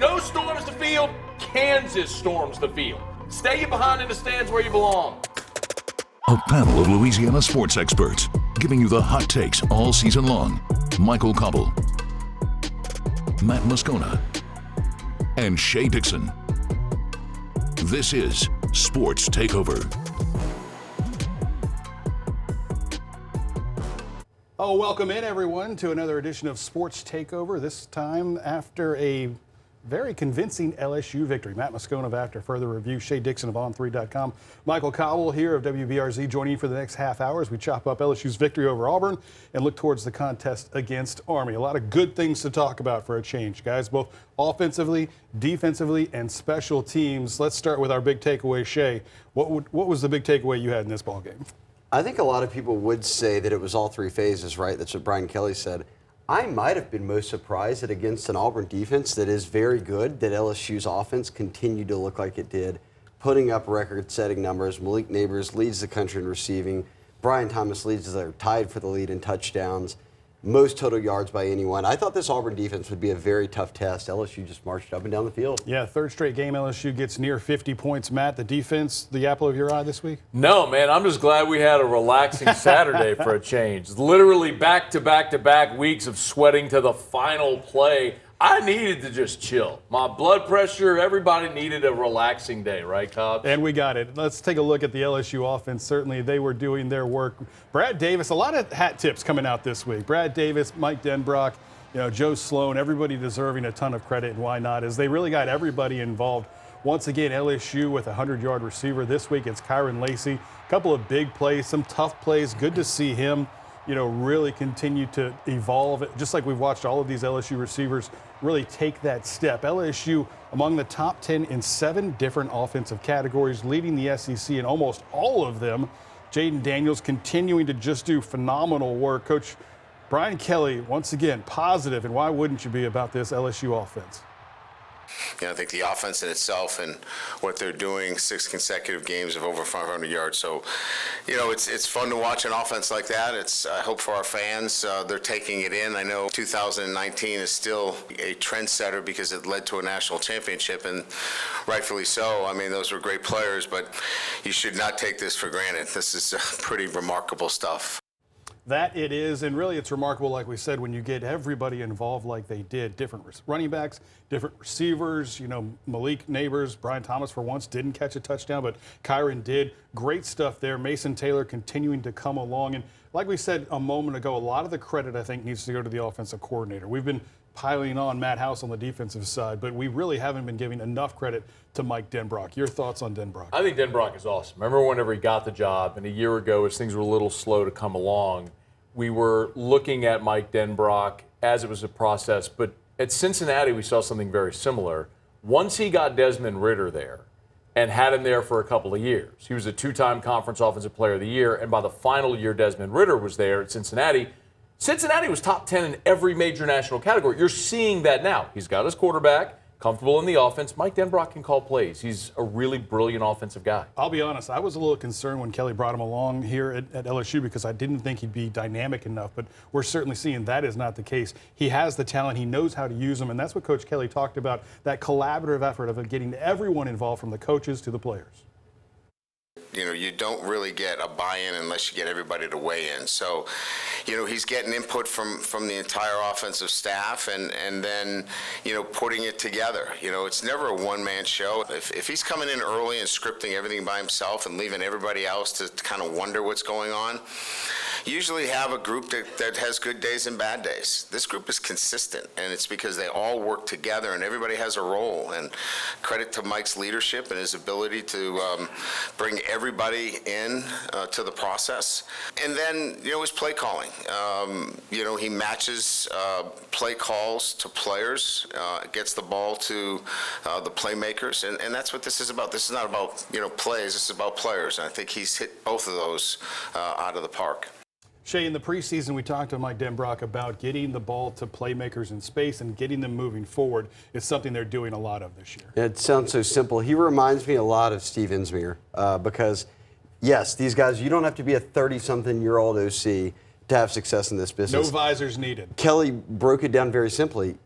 No storms the field, Kansas storms the field. Stay behind in the stands where you belong. A panel of Louisiana sports experts giving you the hot takes all season long. Michael Cauble, Matt Moscona, and Shea Dixon. This is Sports Takeover. Oh, welcome in, everyone, to another edition of Sports Takeover, this time after a very convincing LSU victory. Matt Moscona of After Further Review, Shea Dixon of On3.com, Michael Cauble here of WBRZ joining you for the next half hour as we chop up LSU's victory over Auburn and look towards the contest against Army. A lot of good things to talk about for a change, guys, both offensively, defensively, and special teams. Let's start with our big takeaway, Shea. What was the big takeaway you had in this ballgame? I think a lot of people would say that it was all three phases, right? That's what Brian Kelly said. I might have been most surprised that against an Auburn defense that is very good, that LSU's offense continued to look like it did, putting up record-setting numbers. Malik Neighbors leads the country in receiving. Brian Thomas leads, they're tied for the lead in touchdowns. Most total yards by anyone. I thought this Auburn defense would be a very tough test. LSU just marched up and down the field. Yeah, third straight game LSU gets near 50 points. Matt, the defense, the apple of your eye this week? No, man, I'm just glad we had a relaxing Saturday for a change. Literally back-to-back weeks of sweating to the final play. I needed to just chill. My blood pressure, everybody needed a relaxing day, right, Cobb? And we got it. Let's take a look at the LSU offense. Certainly they were doing their work. Brad Davis, a lot of hat tips coming out this week. Brad Davis, Mike Denbrock, Joe Sloan, everybody deserving a ton of credit, and why not, as they really got everybody involved. Once again, LSU with a 100-yard receiver. This week it's Kyron Lacey. A couple of big plays, some tough plays. Good to see him, really continue to evolve, just like we've watched all of these LSU receivers really take that step. LSU among the top 10 in 7 different offensive categories, leading the SEC in almost all of them. Jaden Daniels continuing to just do phenomenal work. Coach Brian Kelly, once again, positive, and why wouldn't you be about this LSU offense? I think the offense in itself and what they're doing, 6 consecutive games of over 500 yards. So, it's fun to watch an offense like that. I hope for our fans, they're taking it in. I know 2019 is still a trendsetter because it led to a national championship, and rightfully so. I mean, those were great players, but you should not take this for granted. This is pretty remarkable stuff. That it is, and really it's remarkable, like we said, when you get everybody involved like they did. Different running backs, different receivers, Malik Neighbors, Brian Thomas for once didn't catch a touchdown, but Kyron did. Great stuff there. Mason Taylor continuing to come along, and like we said a moment ago, a lot of the credit, I think, needs to go to the offensive coordinator. We've been piling on Matt House on the defensive side, but we really haven't been giving enough credit to Mike Denbrock. Your thoughts on Denbrock? I think Denbrock is awesome. Remember whenever he got the job, and a year ago as things were a little slow to come along, we were looking at Mike Denbrock as it was a process, but at Cincinnati we saw something very similar. Once he got Desmond Ridder there and had him there for a couple of years, he was a 2-time Conference Offensive Player of the Year, and by the final year Desmond Ridder was there at Cincinnati, Cincinnati was top 10 in every major national category. You're seeing that now. He's got his quarterback, comfortable in the offense. Mike Denbrock can call plays. He's a really brilliant offensive guy. I'll be honest, I was a little concerned when Kelly brought him along here at LSU because I didn't think he'd be dynamic enough, but we're certainly seeing that is not the case. He has the talent. He knows how to use them, and that's what Coach Kelly talked about, that collaborative effort of getting everyone involved from the coaches to the players. You don't really get a buy-in unless you get everybody to weigh in. So, he's getting input from the entire offensive staff and then, putting it together. It's never a one-man show. If he's coming in early and scripting everything by himself and leaving everybody else to kind of wonder what's going on, you usually have a group that has good days and bad days. This group is consistent, and it's because they all work together and everybody has a role. And credit to Mike's leadership and his ability to bring everybody in to the process. And then, his play calling. He matches play calls to players, gets the ball to the playmakers, and that's what this is about. This is not about, plays. This is about players, and I think he's hit both of those out of the park. Shea, in the preseason, we talked to Mike Denbrock about getting the ball to playmakers in space and getting them moving forward. It's something they're doing a lot of this year. It sounds so simple. He reminds me a lot of Steve Insminger because, yes, these guys, you don't have to be a 30-something-year-old OC to have success in this business. No visors needed. Kelly broke it down very simply.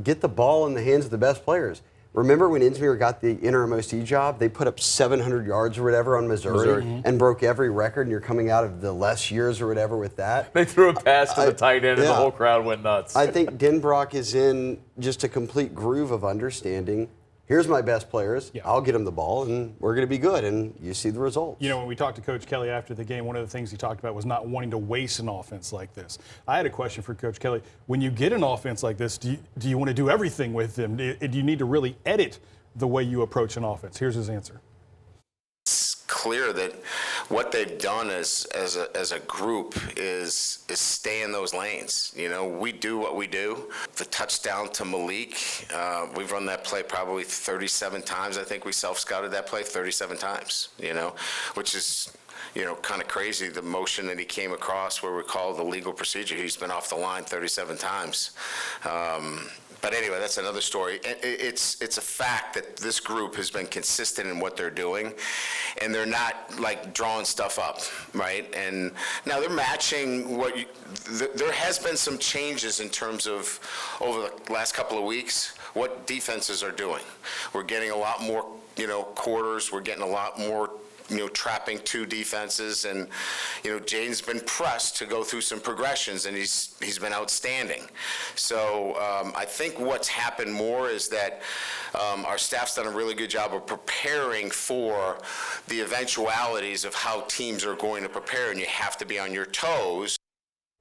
get the ball in the hands of the best players. Remember when Insmere got the interim OC job? They put up 700 yards or whatever on Missouri. And broke every record, and you're coming out of the less years or whatever with that. They threw a pass to the tight end, and the whole crowd went nuts. I think Denbrock is in just a complete groove of understanding. Here's my best players. Yeah. I'll get them the ball, and we're going to be good. And you see the results. You know, when we talked to Coach Kelly after the game, one of the things he talked about was not wanting to waste an offense like this. I had a question for Coach Kelly. When you get an offense like this, do you want to do everything with them? Do you need to really edit the way you approach an offense? Here's his answer. It's clear that what they've done as a group is stay in those lanes. You know, we do what we do. The touchdown to Malik, we've run that play probably 37 times. I think we self-scouted that play 37 times, you know, which is, you know, kind of crazy, the motion that he came across where we call the legal procedure. He's been off the line 37 times. But anyway, that's another story. It's a fact that this group has been consistent in what they're doing, and they're not like drawing stuff up, right? And now they're matching what there has been some changes in terms of over the last couple of weeks what defenses are doing. We're getting a lot more, you know, quarters. We're getting a lot more, you know, trapping two defenses, and, you know, Jaden's been pressed to go through some progressions, and he's been outstanding. So I think what's happened more is that our staff's done a really good job of preparing for the eventualities of how teams are going to prepare, and you have to be on your toes.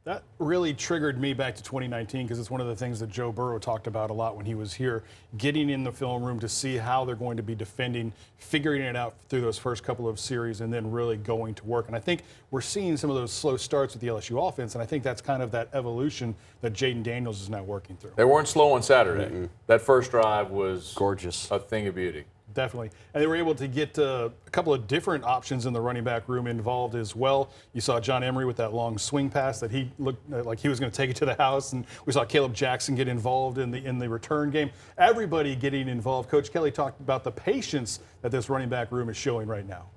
That really triggered me back to 2019 because it's one of the things that Joe Burrow talked about a lot when he was here, getting in the film room to see how they're going to be defending, figuring it out through those first couple of series, and then really going to work. And I think we're seeing some of those slow starts with the LSU offense, and I think that's kind of that evolution that Jaden Daniels is now working through. They weren't slow on Saturday. That first drive was Gorgeous. a thing of beauty. Definitely. And they were able to get a couple of different options in the running back room involved as well. You saw John Emery with that long swing pass that he looked like he was going to take it to the house. And we saw Caleb Jackson get involved in the return game. Everybody getting involved. Coach Kelly talked about the patience that this running back room is showing right now.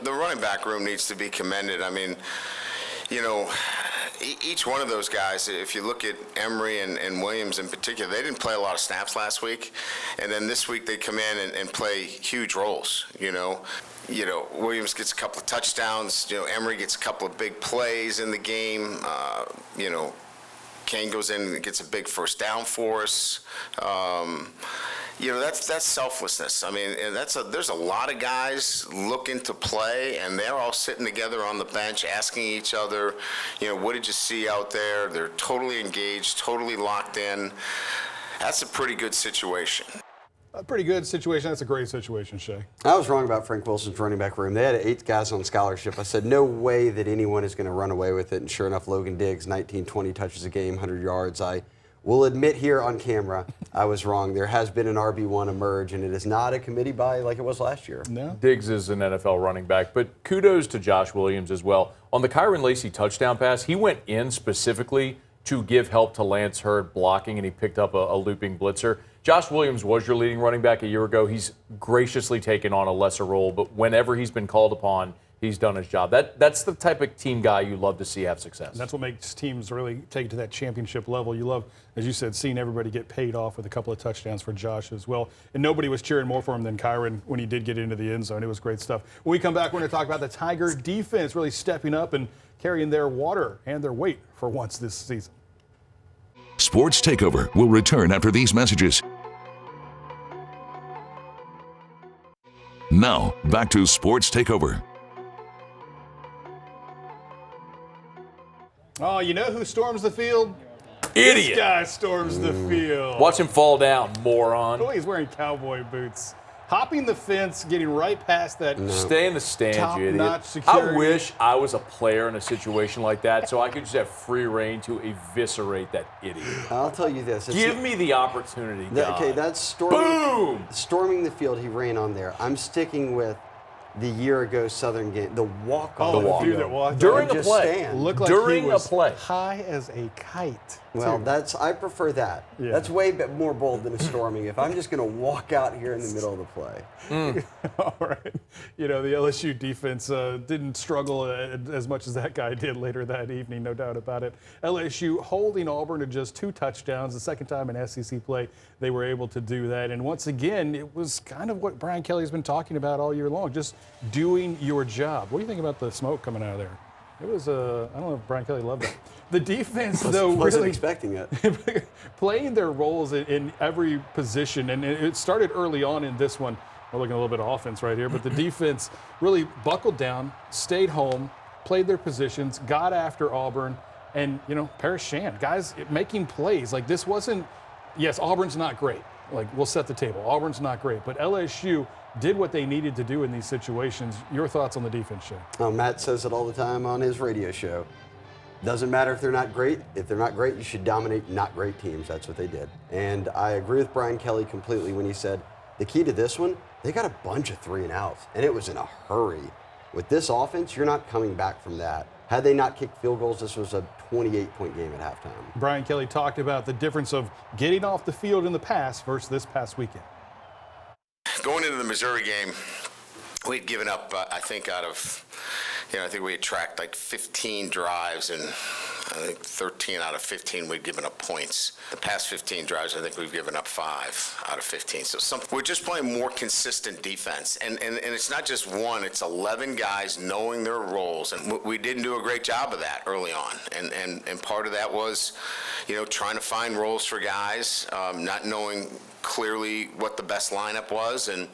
The running back room needs to be commended. I mean, you know, each one of those guys, if you look at Emery and Williams in particular, they didn't play a lot of snaps last week. And then this week they come in and play huge roles, you know. Williams gets a couple of touchdowns. You know, Emery gets a couple of big plays in the game. You know, Kane goes in and gets a big first down for us. You know, that's selflessness. I mean, and there's a lot of guys looking to play, and they're all sitting together on the bench asking each other, you know, what did you see out there? They're totally engaged, totally locked in. That's a pretty good situation. A pretty good situation. That's a great situation, Shea. I was wrong about Frank Wilson's running back room. They had 8 guys on scholarship. I said, no way that anyone is going to run away with it. And sure enough, Logan Diggs, 19, 20 touches a game, 100 yards. I will admit here on camera, I was wrong. There has been an RB1 emerge, and it is not a committee buy like it was last year. No. Diggs is an NFL running back, but kudos to Josh Williams as well. On the Kyron Lacey touchdown pass, he went in specifically to give help to Lance Hurd blocking, and he picked up a looping blitzer. Josh Williams was your leading running back a year ago. He's graciously taken on a lesser role, but whenever he's been called upon, he's done his job. That's the type of team guy you love to see have success. And that's what makes teams really take it to that championship level. You love, as you said, seeing everybody get paid off with a couple of touchdowns for Josh as well. And nobody was cheering more for him than Kyron when he did get into the end zone. It was great stuff. When we come back, we're going to talk about the Tiger defense really stepping up and carrying their water and their weight for once this season. Sports Takeover will return after these messages. Now, back to Sports Takeover. Oh, you know who storms the field? Idiot. This guy storms the field. Watch him fall down, moron. Oh, he's wearing cowboy boots. Hopping the fence, getting right past that. Stay in the stands, you idiot. Top-notch security. I wish I was a player in a situation like that so I could just have free reign to eviscerate that idiot. I'll tell you this. Give me the opportunity, God. Okay, that's Boom! storming the field. He ran on there. I'm sticking with the year ago Southern game, the walk-off. Oh, the walk. dude that walked During on. a just play. stand. Looked like During he a was play. high as a kite. Well, too. I prefer that. Yeah. That's way more bold than a storming. If I'm just going to walk out here in the middle of the play. All right. You know, the LSU defense didn't struggle as much as that guy did later that evening, no doubt about it. LSU holding Auburn to just 2 touchdowns. The second time in SEC play they were able to do that. And once again, it was kind of what Brian Kelly's been talking about all year long, just doing your job. What do you think about the smoke coming out of there? It was, I don't know if Brian Kelly loved that. The defense, though, Wasn't really expecting it. playing their roles in every position. And it started early on in this one. We're looking at a little bit of offense right here, but the defense really buckled down, stayed home, played their positions, got after Auburn, and, you know, Paris Shand, guys making plays. Like, this wasn't, yes, Auburn's not great. Like, we'll set the table. Auburn's not great, but LSU did what they needed to do in these situations. Your thoughts on the defense, Shea? Oh, Matt says it all the time on his radio show. Doesn't matter if they're not great. If they're not great, you should dominate not great teams. That's what they did. And I agree with Brian Kelly completely when he said the key to this one, they got a bunch of 3 and outs, and it was in a hurry. With this offense, you're not coming back from that. Had they not kicked field goals, this was a 28-point game at halftime. Brian Kelly talked about the difference of getting off the field in the past versus this past weekend. Going into the Missouri game, we'd given up, I think I think we had tracked like 15 drives, and I think 13 out of 15 we'd given up points. The past 15 drives, I think we've given up 5 out of 15. So we're just playing more consistent defense. And it's not just one, it's 11 guys knowing their roles. And we didn't do a great job of that early on. And part of that was, you know, trying to find roles for guys, not knowing clearly what the best lineup was, and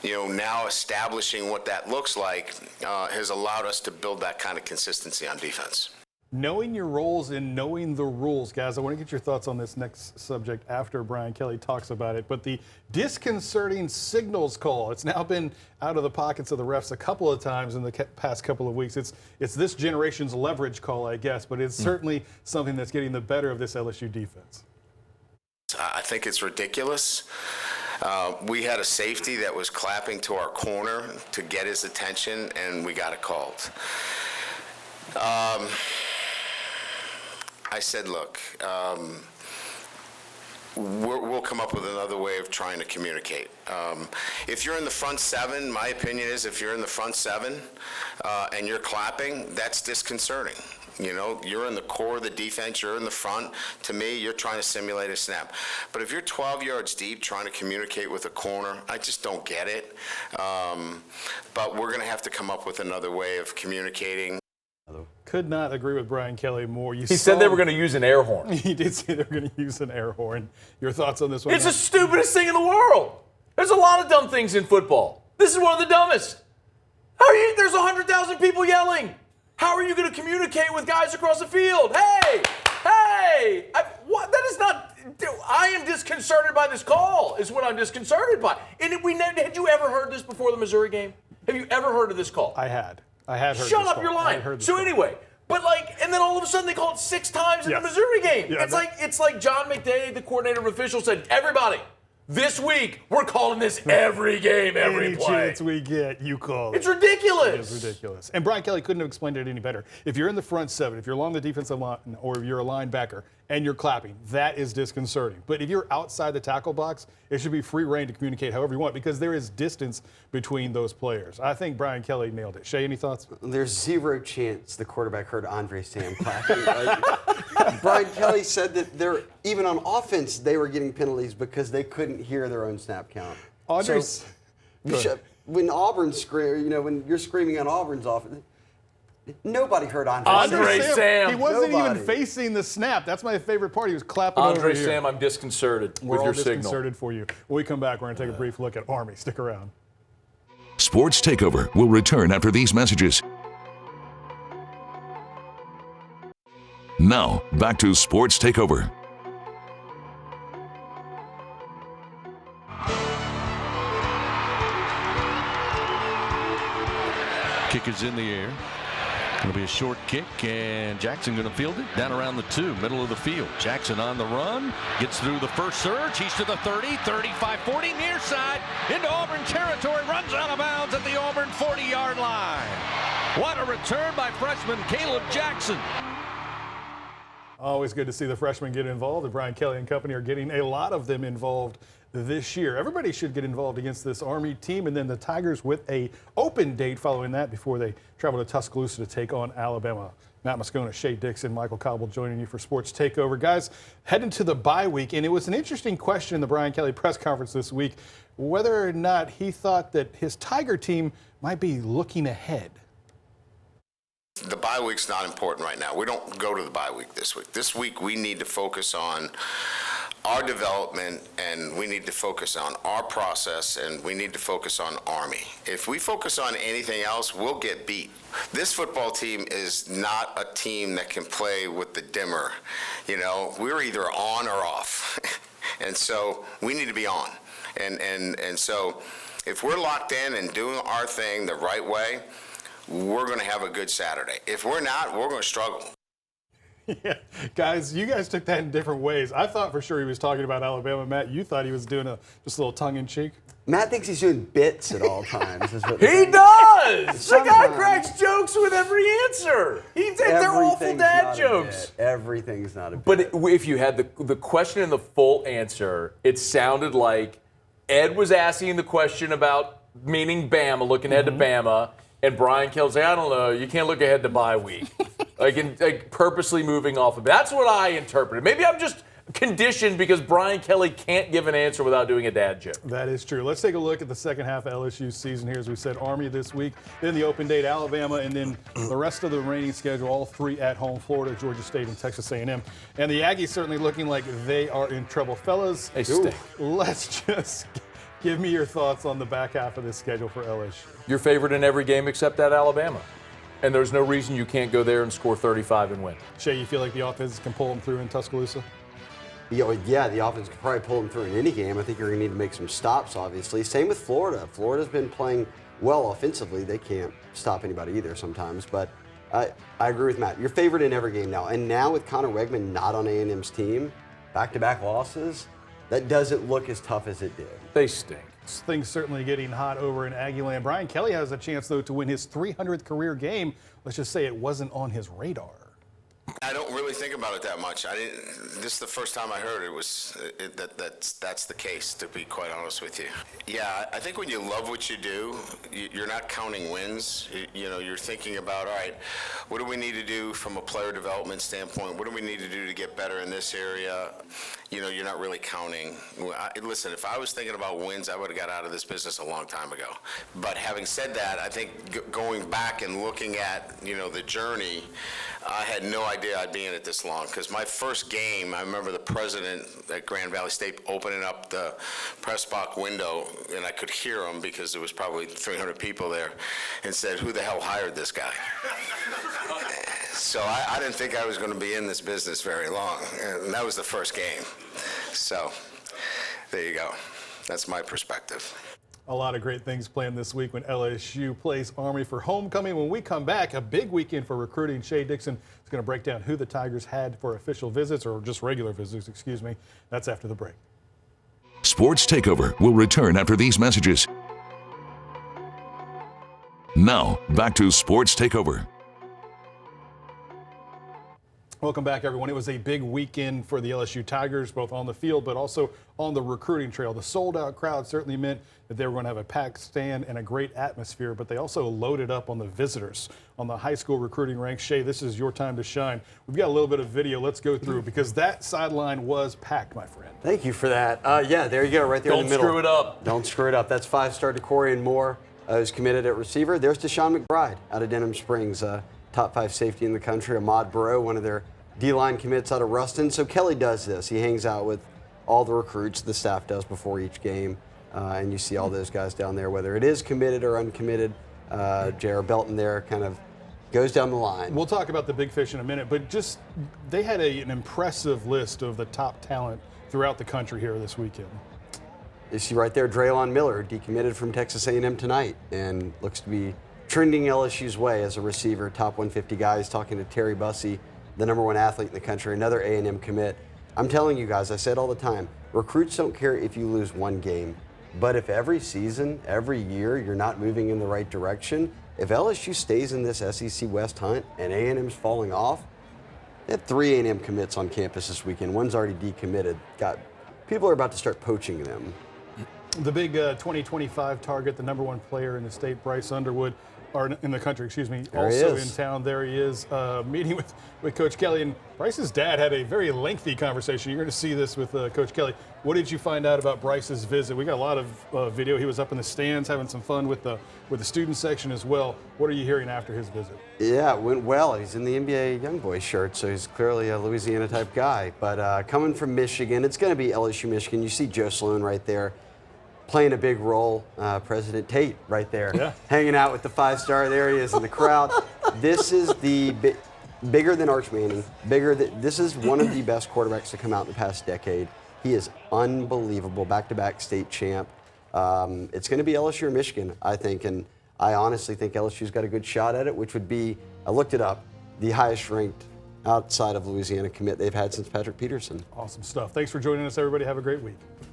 you know, now establishing what that looks like has allowed us to build that kind of consistency on defense. Knowing your roles and knowing the rules, guys. I want to get your thoughts on this next subject after Brian Kelly talks about it. But the disconcerting signals call, it's now been out of the pockets of the refs a couple of times in the past couple of weeks. It's this generation's leverage call, I guess, but it's certainly something that's getting the better of this LSU defense. I think it's ridiculous. We had a safety that was clapping to our corner to get his attention, and we got it called. I said, look, we'll come up with another way of trying to communicate. If you're in the front 7, my opinion is if you're in the front 7 and you're clapping, that's disconcerting. You know, you're in the core of the defense, you're in the front. To me, you're trying to simulate a snap. But if you're 12 yards deep trying to communicate with a corner, I just don't get it. But we're going to have to come up with another way of communicating. Could not agree with Brian Kelly more. He said they were going to use an air horn. He did say they were going to use an air horn. Your thoughts on this one? It's the stupidest thing in the world. There's a lot of dumb things in football. This is one of the dumbest. There's 100,000 people yelling. How are you going to communicate with guys across the field? Hey! What? That is not. I am disconcerted by this call. Is what I'm disconcerted by. And had you ever heard this before the Missouri game? Have you ever heard of this call? I had heard. Shut up, you're lying. So anyway, but and then all of a sudden they call it 6 times in the Missouri game. Yeah, it's like John McDay, the coordinator of officials, said, everybody, this week we're calling this every game, every Any play. chance we get, you call it. It's ridiculous. It is ridiculous. And Brian Kelly couldn't have explained it any better. If you're in the front 7, if you're along the defensive line, or you're a linebacker, and you're clapping, that is disconcerting. But if you're outside the tackle box, it should be free reign to communicate however you want, because there is distance between those players. I think Brian Kelly nailed it. Shea, any thoughts? There's 0 chance the quarterback heard Andre Sam clapping. Brian Kelly said that even on offense, they were getting penalties because they couldn't hear their own snap count. When Auburn's when you're screaming on Auburn's offense, nobody heard Andre Sam. He wasn't even facing the snap. That's my favorite part. He was clapping over Andre here. Sam, I'm disconcerted We're with your all signal. disconcerted for you. When we come back, we're going to take a brief look at Army. Stick around. Sports Takeover will return after these messages. Now, back to Sports Takeover. Kick is in the air. It'll be a short kick, and Jackson going to field it down around the 2, middle of the field. Jackson on the run, gets through the first surge. He's to the 30, 35, 40, near side, into Auburn territory, runs out of bounds at the Auburn 40-yard line. What a return by freshman Caleb Jackson. Always good to see the freshmen get involved, and Brian Kelly and company are getting a lot of them involved this year. Everybody should get involved against this Army team, and then the Tigers with a open date following that before they travel to Tuscaloosa to take on Alabama. Matt Moscona, Shea Dixon, Michael Cauble joining you for Sports Takeover. Guys, heading to the bye week, and it was an interesting question in the Brian Kelly press conference this week, whether or not he thought that his Tiger team might be looking ahead. The bye week's not important right now. We don't go to the bye week this week. This week we need to focus on our development, and we need to focus on our process, and we need to focus on Army. If we focus on anything else, we'll get beat. This football team is not a team that can play with the dimmer. You know, we're either on or off. And so we need to be on. And so if we're locked in and doing our thing the right way, we're going to have a good Saturday. If we're not, we're going to struggle. Yeah, guys, you guys took that in different ways. I thought for sure he was talking about Alabama. Matt, you thought he was doing just a little tongue-in-cheek? Matt thinks he's doing bits at all times. Is what He does! The guy cracks jokes with every answer. They're awful dad jokes. Everything's not a bit. But if you had the question and the full answer, it sounded like Ed was asking the question about meaning Bama, looking ahead to Bama, and Brian Kelly saying, I don't know, you can't look ahead to bye week. like purposely moving off of it. That's what I interpreted. Maybe I'm just conditioned because Brian Kelly can't give an answer without doing a dad joke. That is true. Let's take a look at the second half of LSU season here. As we said, Army this week, then the open date, Alabama, and then the rest of the remaining schedule, all three at home, Florida, Georgia State, and Texas A&M. And the Aggies certainly looking like they are in trouble. Fellas, They stink. Let's just give me your thoughts on the back half of this schedule for LSU. Your favorite in every game except at Alabama. And there's no reason you can't go there and score 35 and win. Shea, you feel like the offense can pull them through in Tuscaloosa? Yeah, the offense could probably pull them through in any game. I think you're going to need to make some stops, obviously. Same with Florida. Florida's been playing well offensively. They can't stop anybody either sometimes. But I agree with Matt. Your favorite in every game now. And now with Connor Wegman not on A&M's team, back-to-back losses, that doesn't look as tough as it did. They stink. Things certainly getting hot over in Aggieland. Brian Kelly has a chance, though, to win his 300th career game. Let's just say it wasn't on his radar. I don't really think about it that much. This is the first time I heard that's the case, to be quite honest with you. Yeah, I think when you love what you do, you're not counting wins. You're thinking about, all right, what do we need to do from a player development standpoint? What do we need to do to get better in this area? You're not really counting. Listen, if I was thinking about wins, I would have got out of this business a long time ago. But having said that, I think going back and looking at, the journey, I had no idea I'd be in it this long, because my first game, I remember the president at Grand Valley State opening up the press box window, and I could hear him because there was probably 300 people there, and said, who the hell hired this guy? So I didn't think I was going to be in this business very long, and that was the first game. So there you go. That's my perspective. A lot of great things planned this week when LSU plays Army for homecoming. When we come back, a big weekend for recruiting. Shea Dixon is going to break down who the Tigers had for official visits, or just regular visits, excuse me. That's after the break. Sports Takeover will return after these messages. Now, back to Sports Takeover. Welcome back, everyone. It was a big weekend for the LSU Tigers, both on the field but also on the recruiting trail. The sold-out crowd certainly meant that they were going to have a packed stand and a great atmosphere, but they also loaded up on the visitors on the high school recruiting ranks. Shea, this is your time to shine. We've got a little bit of video. Let's go through, because that sideline was packed, my friend. Thank you for that. Yeah, there you go, right there in the middle. Don't screw it up. Don't screw it up. That's five-star Decorian Moore, who's committed at receiver. There's Deshaun McBride out of Denham Springs, top 5 safety in the country. Ahmad Burrow, one of their D-line commits out of Ruston. So Kelly does this. He hangs out with all the recruits, the staff does before each game. And you see all those guys down there, whether it is committed or uncommitted. J.R. Belton there kind of goes down the line. We'll talk about the big fish in a minute, but just they had an impressive list of the top talent throughout the country here this weekend. You see right there, Draylon Miller, decommitted from Texas A&M tonight, and looks to be trending LSU's way as a receiver, top 150 guys, talking to Terry Bussey, the #1 athlete in the country, another A&M commit. I'm telling you guys, I say it all the time, recruits don't care if you lose one game, but if every season, every year, you're not moving in the right direction, if LSU stays in this SEC West hunt and A&M's falling off, they had 3 A&M commits on campus this weekend. One's already decommitted. People are about to start poaching them. The big 2025 target, the #1 player in the state, Bryce Underwood, or in the country, excuse me, There he also is. in town. There he is, meeting with Coach Kelly. And Bryce's dad had a very lengthy conversation. You're going to see this with Coach Kelly. What did you find out about Bryce's visit? We got a lot of video. He was up in the stands having some fun with the student section as well. What are you hearing after his visit? Yeah, it went well. He's in the NBA Young Boys shirt, so he's clearly a Louisiana type guy. But coming from Michigan, it's going to be LSU Michigan. You see Joe Sloan right there playing a big role. President Tate right there, hanging out with the 5-star. There he is in the crowd. This is the bigger than Arch Manning. This is one of the best quarterbacks to come out in the past decade. He is unbelievable, back-to-back state champ. It's going to be LSU or Michigan, I think, and I honestly think LSU's got a good shot at it, which would be, I looked it up, the highest ranked outside of Louisiana commit they've had since Patrick Peterson. Awesome stuff. Thanks for joining us, everybody. Have a great week.